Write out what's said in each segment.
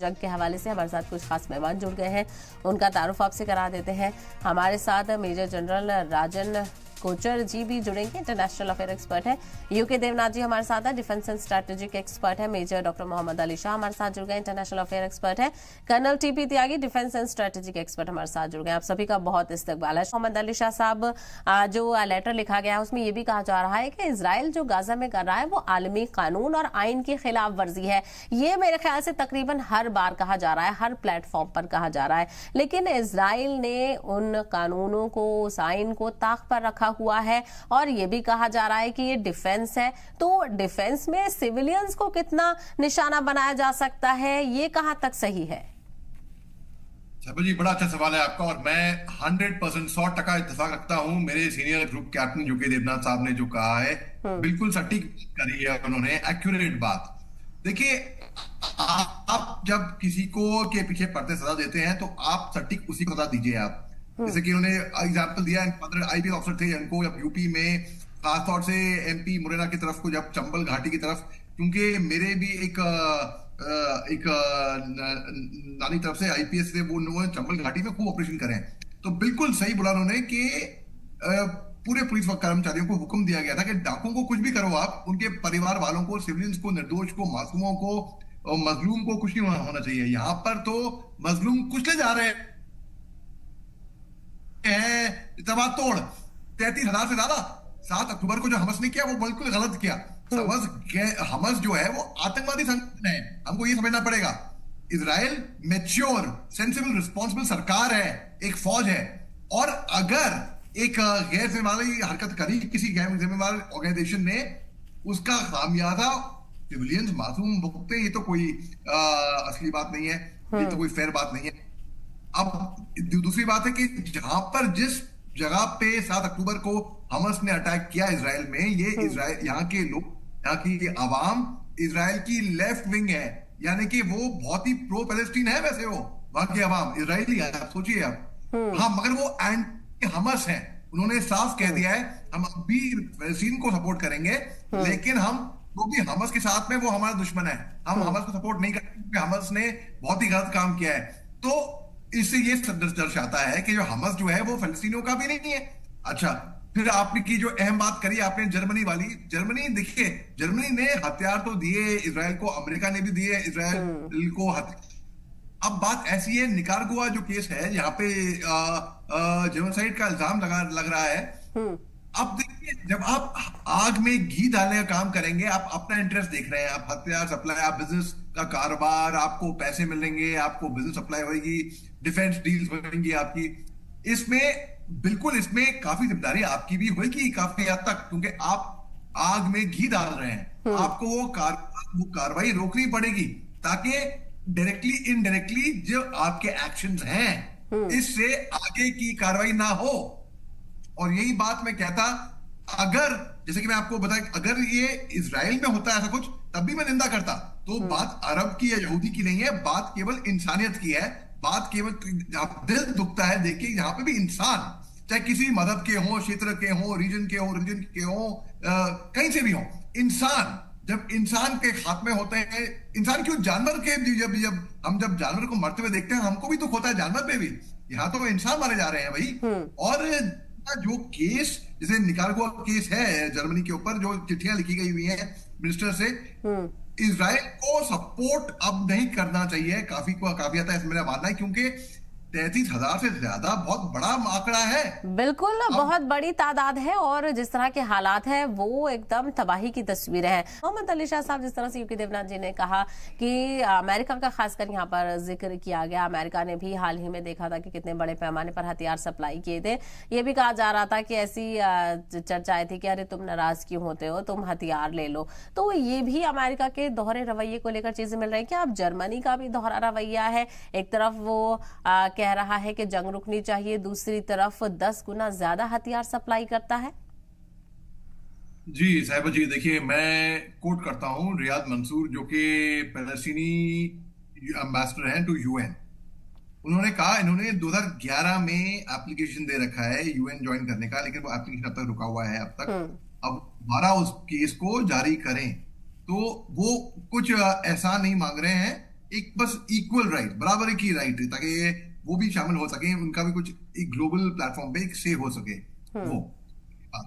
जंग के हवाले से हमारे साथ कुछ खास मेहमान जुड़ गए हैं, उनका तारुफ आपसे करा देते हैं। हमारे साथ मेजर जनरल राजन कोचर जी भी जुड़ेंगे, इंटरनेशनल अफेयर एक्सपर्ट है। यूके देवनाथ जी हमारे साथ है, डिफेंस एंड स्ट्रैटेजिक एक्सपर्ट है। मेजर डॉक्टर मोहम्मद अली शाह हमारे साथ जुड़ गए, इंटरनेशनल अफेयर एक्सपर्ट है। Colonel TP Tyagi defence and strategic expert हमारे साथ जुड़ गए। आप सभी का बहुत इस्तकबाल है। मोहम्मद अली शाह साहब, जो लेटर लिखा गया है उसमें यह भी कहा जा रहा है कि इजराइल जो गाजा में कर रहा है वो आलमी कानून और आइन की खिलाफ वर्जी है। ये मेरे ख्याल से तकरीबन हर बार कहा जा रहा है, हर प्लेटफॉर्म पर कहा जा रहा है, लेकिन इजराइल ने उन कानूनों को, उस आइन को ताक पर रखा हुआ है और ये भी कहा जा रहा है कि ये डिफेंस है। तो डिफेंस में सिविलियंस को कितना निशाना बनाया जा सकता है, ये कहां तक सही है? शबा जी, बड़ा अच्छा सवाल है आपका और मैं 100% 100% इत्तेफाक रखता हूं। मेरे senior group captain UK Devnath साहब ने जो कहा है बिल्कुल सटीक करी है उन्होंने, एक्यूरेट बात। देखिए, आप जब किसी को के पीछे पड़ते सजा देते हैं तो आप सटीक उसी को सजा दीजिए। आप जैसे कि उन्होंने एग्जाम्पल दिया, 15 आईपीएस ऑफिसर थे इनको जब यूपी में, खासतौर से एमपी मुरैना की तरफ को, जब चंबल घाटी की तरफ, क्योंकि मेरे भी एक नानी तरफ से आईपीएस थे, वो चंबल घाटी में खूब ऑपरेशन करें। तो बिल्कुल सही बोला उन्होंने कि पूरे पुलिस कर्मचारियों को हुक्म दिया गया था कि डाकुओं को कुछ भी करो, आप उनके परिवार वालों को, सिविलियंस को, निर्दोष को, मासूमों को और मजलूम को कुछ नहीं होना चाहिए। यहाँ पर तो मजलूम कुचले जा रहे हैं, तोड़ 33,000 से ज्यादा। 7 अक्टूबर को जो हमस ने किया वो बिल्कुल गलत किया। हमस जो है वो आतंकवादी संगठन है, हमको ये समझना पड़ेगा। इजराइल मैच्योर, सेंसिबल, रिस्पॉन्सिबल सरकार है, एक फौज है, और अगर एक गैर जिम्मेदारी हरकत करी किसी गैर जिम्मेदार ऑर्गेनाइजेशन ने, उसका खामियाजा सिविलियंस मासूम भुगते, ये तो कोई असली बात नहीं है, ये तो कोई फेयर बात नहीं है। अब दूसरी बात है कि जहां पर, जिस जगह पे 7 अक्टूबर को हमस ने अटैक किया इजराइल में, ये इजराइल, यहाँ के लोग, यहाँ की आवाम इजराइल की लेफ्ट विंग है, यानी कि वो बहुत ही प्रो पैलेस्टीन है। वैसे वो वहां की आवाम इजराइली है, आप सोचिए आप। हाँ, मगर वो एंटी हमस है। उन्होंने साफ कह दिया है हम भी पैलेस्टीन को सपोर्ट करेंगे, लेकिन हम वो भी हमस के साथ में, वो हमारा दुश्मन है, हम हमस को सपोर्ट नहीं करेंगे क्योंकि हमस ने बहुत ही गलत काम किया है। तो इससे ये दर्शाता है कि जो हमस जो है वो फलस्तीनियों का भी नहीं है। अच्छा, फिर आपने की जो अहम बात करी आपने जर्मनी वाली, जर्मनी, देखिए जर्मनी ने हथियार तो दिए इजराइल को, अमेरिका ने भी दिए इजराइल को हथियार। अब बात ऐसी है, निकारागुआ जो केस है, यहाँ पे जेनोसाइड का इल्जाम लग रहा है। अब देखिए, जब आप आग में घी डालने का काम करेंगे, आप अपना इंटरेस्ट देख रहे हैं, आप हथियार सप्लाई, आप बिजनेस का कारोबार, आपको पैसे मिलेंगे, आपको बिजनेस सप्लाई होगी, डिफेंस डील्स बनेंगी आपकी, इसमें बिल्कुल, इसमें काफी जिम्मेदारी आपकी भी होगी काफी हद तक, क्योंकि आप आग में घी डाल रहे हैं। आपको वो कार्रवाई रोकनी पड़ेगी ताकि डायरेक्टली इनडायरेक्टली जो आपके एक्शंस हैं, इससे आगे की कार्रवाई ना हो। और यही बात मैं कहता, अगर, जैसे कि मैं आपको बताया, अगर ये इजराइल में होता है ऐसा कुछ, तब भी मैं निंदा करता। तो बात अरब की या यहूदी की नहीं है, बात केवल इंसानियत की है। बात केवल, दिल दुखता है देखिए, यहाँ पे भी इंसान, चाहे किसी मदद के हो, क्षेत्र के हो, रीजन के हो, कहीं से भी हो, इंसान, जब इंसान के खात्मे होते हैं, इंसान क्यों, जानवर के, जब जानवर को मरते हुए देखते हैं, हमको भी दुख होता है जानवर पे भी। यहाँ तो इंसान मारे जा रहे हैं भाई। और जो केस, जैसे निकारागुआ केस है जर्मनी के ऊपर, जो चिट्ठियां लिखी गई हुई हैं मिनिस्टर से, इजराइल को सपोर्ट अब नहीं करना चाहिए, काफी हद तक मेरा मानना है, क्योंकि 33,000 से ज्यादा बहुत बड़ा आंकड़ा है। बिल्कुल, बहुत बड़ी तादाद है और जिस तरह के हालात है वो एकदम तबाही की तस्वीर है। मोहम्मद अली शाह साहब, जिस तरह से यूके देवनाथ जी ने कहा कि अमेरिका का खासकर यहाँ पर जिक्र किया गया, अमेरिका ने भी हाल ही में देखा था कि कितने बड़े पैमाने पर हथियार सप्लाई किए थे। ये भी कहा जा रहा था कि ऐसी चर्चाएं थी कि अरे तुम नाराज क्यों होते हो, तुम हथियार ले लो। तो ये भी अमेरिका के दोहरे रवैये को लेकर चीजें मिल रही है। क्या अब जर्मनी का भी दोहरा रवैया है? एक तरफ वो कह रहा है कि जंग रुकनी चाहिए, दूसरी तरफ 10 गुना ज्यादा हथियार सप्लाई करता है। जी साहिबा जी, देखिए मैं कोट करता हूं रियाद मंसूर, जो कि पैलेस्टीनी एम्बेसडर हैं टू यूएन। उन्होंने कहा, इन्होंने 2011 में एप्लीकेशन दे रखा है यूएन ज्वाइन करने का, लेकिन वो एप्लीकेशन अब तक रुका हुआ है अब तक। अब दोबारा उस केस को जारी करें, तो वो कुछ एहसान नहीं मांग रहे हैं, एक बस इक्वल राइट, बराबर की राइट, ताकि वो भी शामिल हो सके, उनका भी कुछ एक ग्लोबल प्लेटफॉर्म पे एक से हो सके वो। हाँ।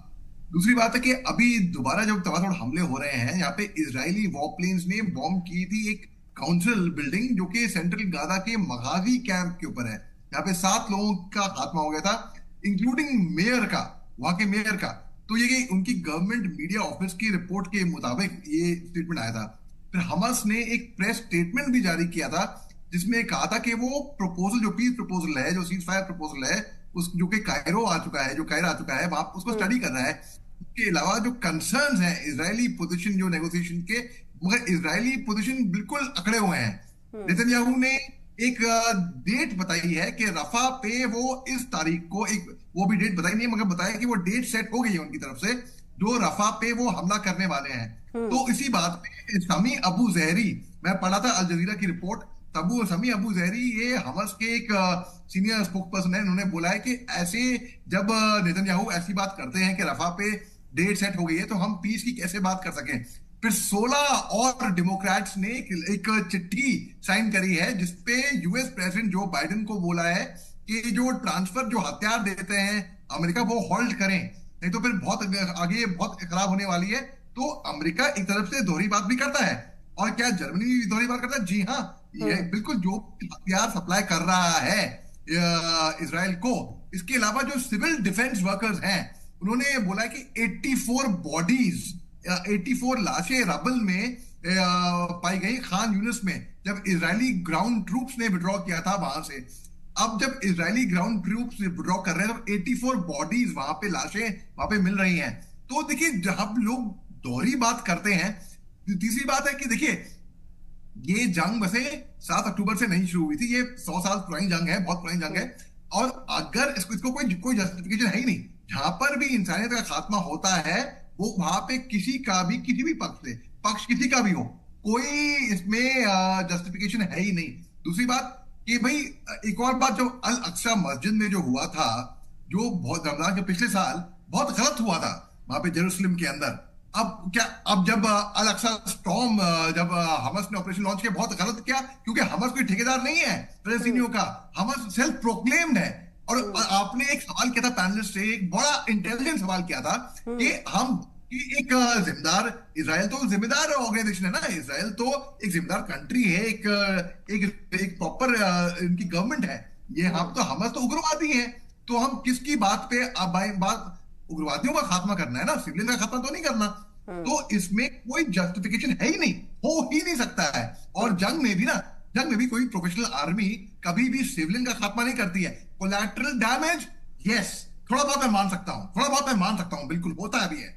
दूसरी बात है कि अभी दोबारा जब तबादुल हमले हो रहे हैं, यहाँ पे इजरायली वॉरप्लेन्स ने बॉम्ब की थी एक काउंसिल बिल्डिंग जो कि सेंट्रल गाजा के मगाजी कैंप के ऊपर है। यहाँ पे 7 लोगों का खात्मा हो गया था, इंक्लूडिंग मेयर का, वहां के मेयर का। तो ये उनकी गवर्नमेंट मीडिया ऑफिस की रिपोर्ट के मुताबिक ये स्टेटमेंट आया था। फिर हमास ने एक प्रेस स्टेटमेंट भी जारी किया था जिसमें कहा था कि वो प्रपोजल, जो पीस प्रपोजल है, जो सीज फायर प्रपोजल है, उस जो कि कायरो आ चुका है, जो कायरो आ चुका है, वहां उसको स्टडी कर रहा है। उसके अलावा जो कंसर्न्स हैं इजरायली पोजीशन, जो नेगोशिएशन के, मगर इजरायली पोजीशन बिल्कुल अकड़े हुए हैं। नेतन्याहू ने एक डेट बताई है कि रफा पे वो इस तारीख को, एक वो भी डेट बताई नहीं मगर बताया कि वो डेट सेट हो गई है उनकी तरफ से, जो रफा पे वो हमला करने वाले हैं। तो इसी बात पे समी अबू जहरी, मैं पढ़ा था अल जजीरा की रिपोर्ट, तबू समी अबू जहरी ये हमस के एक सीनियर स्पोक पर्सन है, उन्होंने बोला है कि ऐसे जब नेतन्याहू ऐसी बात करते हैं कि रफा पे डेट सेट हो गई है तो हम पीस की कैसे बात कर सकें। फिर 16 और डेमोक्रेट्स ने एक चिट्ठी साइन करी है जिसपे यूएस प्रेसिडेंट जो बाइडेन को बोला है कि जो ट्रांसफर, जो हथियार देते हैं अमेरिका, वो होल्ड करें, नहीं तो फिर बहुत आगे बहुत खराब होने वाली है। तो अमेरिका एक तरफ से दोहरी बात भी करता है, और क्या जर्मनी भी दोहरी बात करता है? जी हाँ, ये बिल्कुल जो हथियार सप्लाई कर रहा है इसराइल को। इसके अलावा जो सिविल डिफेंस वर्कर्स हैं, उन्होंने बोला कि 84 बॉडीज, 84 लाशें रबल में पाई गई खान यूनिस में, जब इजरायली ग्राउंड ट्रूप्स ने विड्रॉ किया था वहां से। अब जब इजरायली ग्राउंड ट्रूप्स विड्रॉ कर रहे हैं तब 84 बॉडीज वहां पे, लाशें वहां पे मिल रही हैं। तो देखिए, जब लोग दोहरी बात करते हैं, तीसरी बात है कि देखिए ये जंग वैसे 7 अक्टूबर से नहीं शुरू हुई थी, ये 100 साल पुरानी जंग है, बहुत पुरानी जंग है। और अगर इसको कोई जस्टिफिकेशन है ही नहीं। जहां पर भी इंसानियत का खात्मा होता है वो वहां पे किसी का भी, किसी भी पक्ष किसी का भी हो, कोई इसमें जस्टिफिकेशन है ही नहीं। दूसरी बात कि भाई, एक और बात, जो अल अक्सा मस्जिद में जो हुआ था, जो बहुत रमजान के पिछले साल बहुत गलत हुआ था वहां पे जेरूसलम के अंदर। अब क्या, अब जब अल अक्सा स्टॉर्म, जब हमास ने ऑपरेशन लॉन्च किया, बहुत गलत किया, क्योंकि हमास कोई ठेकेदार नहीं है फलस्तीनियों का, हमास सेल्फ प्रोक्लेम्ड है। और आपने एक सवाल किया था पैनलिस्ट से, एक बड़ा इंटेलिजेंट सवाल किया था कि हम एक जिम्मेदार, इसराइल तो जिम्मेदार ऑर्गेनाइजेशन है ना, इसराइल तो एक जिम्मेदार कंट्री है, एक प्रॉपर इनकी गवर्नमेंट है। ये हम तो, हमास तो उग्रवादी हैं, तो हम किसकी बात पे बात, उग्रवादियों का खात्मा करना है ना, सिविलियन का खात्मा तो नहीं करना। तो इसमें कोई जस्टिफिकेशन है ही नहीं, हो ही नहीं सकता है। और जंग में भी कोई प्रोफेशनल आर्मी कभी भी सिविलियन का खात्मा नहीं करती है। कोलैटरल डैमेज, यस, थोड़ा बहुत मैं मान सकता हूं, बिल्कुल होता है भी है,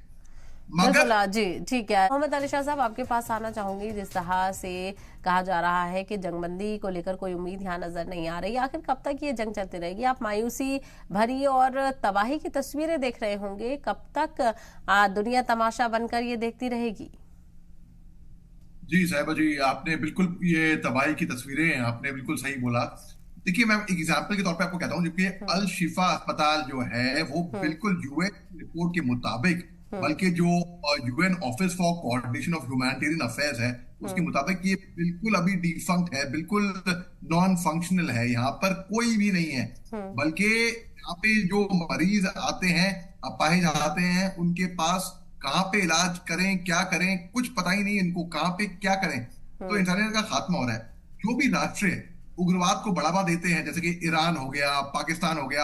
बिल्कुल जी, ठीक है। मोहम्मद अली शाह साहब, आपके पास आना चाहूंगी। जिस तरह से कहा जा रहा है कि जंगबंदी को लेकर कोई उम्मीद यहाँ नजर नहीं आ रही, आखिर कब तक ये जंग चलती रहेगी? आप मायूसी भरी और तबाही की तस्वीरें देख रहे होंगे, कब तक दुनिया तमाशा बनकर ये देखती रहेगी? जी साहिबा जी, आपने बिल्कुल ये तबाही की तस्वीरें आपने बिल्कुल सही बोला। देखिए, मैं एक एग्जाम्पल के तौर पे आपको कहता हूँ, जबकि अल शिफा अस्पताल जो है वो बिल्कुल यूएन रिपोर्ट के मुताबिक, बल्कि जो UN office for coordination of humanitarian affairs है उसके मुताबिक ये बिल्कुल अभी डिफंक्ट है, बिल्कुल नॉन फंक्शनल है, यहाँ पर कोई भी नहीं है। बल्कि यहाँ पे जो मरीज आते हैं, अपाहिज आते हैं, उनके पास कहाँ पे इलाज करें, क्या करें, कुछ पता ही नहीं इनको, कहाँ पे क्या करें। तो इंसानियत का खात्मा हो रहा है। जो भी राष्ट्र उग्रवाद को बढ़ावा देते हैं, जैसे कि ईरान हो गया, पाकिस्तान हो गया,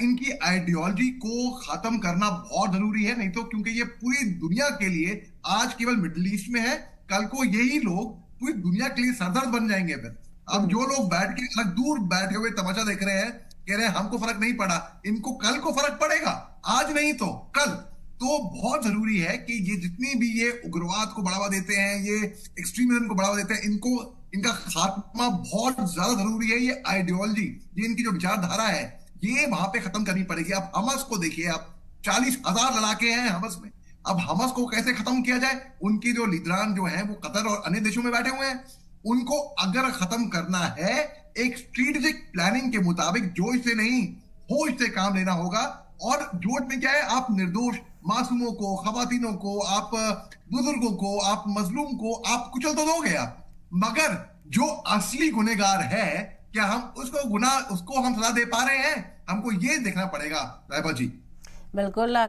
इनकी आइडियोलॉजी को खत्म करना बहुत जरूरी है। नहीं तो, क्योंकि ये पूरी दुनिया के लिए, आज केवल मिडिल ईस्ट में है, कल को यही लोग पूरी दुनिया के लिए सरदर्द बन जाएंगे। फिर अब जो लोग बैठ के अलग दूर बैठे हुए तमाशा देख रहे हैं, कह रहे हैं हमको फर्क नहीं पड़ा, इनको कल को फर्क पड़ेगा, आज नहीं तो कल। तो बहुत जरूरी है कि ये जितनी भी ये उग्रवाद को बढ़ावा देते हैं, ये एक्सट्रीमिज्म को बढ़ावा देते हैं, इनका खात्मा बहुत ज्यादा जरूरी है। ये आइडियोलॉजी, ये इनकी जो विचारधारा है, ये वहां पे खत्म करनी पड़ेगी। अब हमस को देखिए, अब 40,000 लड़ाके हैं हमस में, अब हमस को कैसे खत्म किया जाए? उनके जो लीडरान जो हैं वो कतर और अन्य देशों में बैठे हुए हैं। उनको अगर खत्म करना है, एक स्ट्रेटेजिक प्लानिंग के मुताबिक, जोश से नहीं होश से काम लेना होगा। और जोश में क्या है, आप निर्दोष मासूमों को, खवातीनों को, आप बुजुर्गों को, आप मजलूम को आप कुचल तो दोगे आप, मगर जो असली गुनहगार है, क्या हम उसको हम सजा दे पा रहे हैं? हमको ये देखना पड़ेगा रायबा जी। बिल्कुल